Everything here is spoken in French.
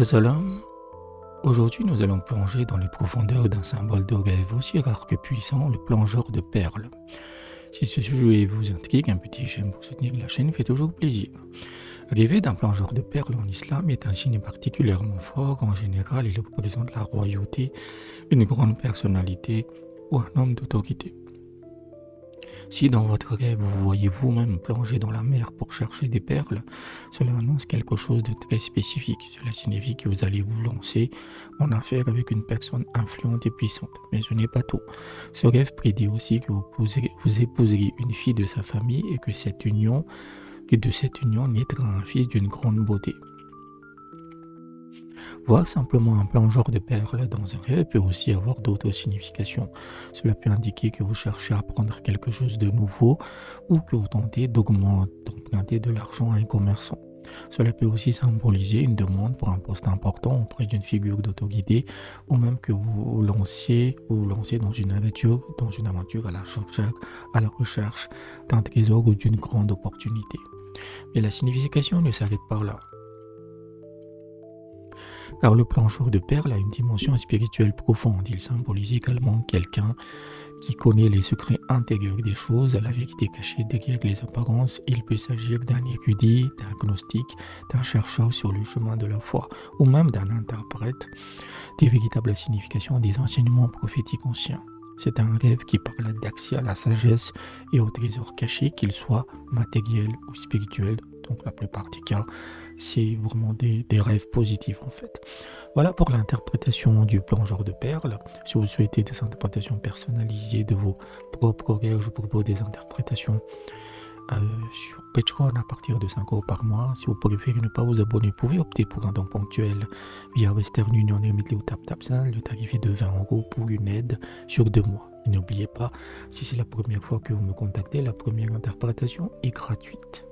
Salam, aujourd'hui nous allons plonger dans les profondeurs d'un symbole de rêve aussi rare que puissant, le plongeur de perles. Si ce sujet vous intrigue, un petit j'aime pour soutenir la chaîne fait toujours plaisir. Rêver d'un plongeur de perles en islam est un signe particulièrement fort. En général, il représente la royauté, une grande personnalité ou un homme d'autorité. Si dans votre rêve vous voyez vous-même plonger dans la mer pour chercher des perles, cela annonce quelque chose de très spécifique. Cela signifie que vous allez vous lancer en affaire avec une personne influente et puissante. Mais ce n'est pas tout. Ce rêve prédit aussi que vous épouserez une fille de sa famille et que de cette union naîtra un fils d'une grande beauté. Voir simplement un plongeur de perles dans un rêve peut aussi avoir d'autres significations. Cela peut indiquer que vous cherchez à apprendre quelque chose de nouveau ou que vous tentez d'emprunter de l'argent à un commerçant. Cela peut aussi symboliser une demande pour un poste important auprès d'une figure d'autorité ou même que vous lancez dans une aventure à la recherche d'un trésor ou d'une grande opportunité. Mais la signification ne s'arrête pas là. Car le plongeur de perles a une dimension spirituelle profonde. Il symbolise également quelqu'un qui connaît les secrets intérieurs des choses, la vérité cachée derrière les apparences. Il peut s'agir d'un érudit, d'un gnostique, d'un chercheur sur le chemin de la foi, ou même d'un interprète des véritables significations des enseignements prophétiques anciens. C'est un rêve qui parle d'accès à la sagesse et au trésor caché, qu'il soit matériel ou spirituel. Donc la plupart des cas, c'est vraiment des rêves positifs en fait. Voilà pour l'interprétation du plongeur de perles. Si vous souhaitez des interprétations personnalisées de vos propres rêves, je vous propose des interprétations sur Patreon à partir de 5 € par mois. Si vous préférez ne pas vous abonner, vous pouvez opter pour un don ponctuel via Western Union, Remitly ou TapTapSend. Le tarif est de 20 € pour une aide sur 2 mois. Et n'oubliez pas, si c'est la première fois que vous me contactez, la première interprétation est gratuite.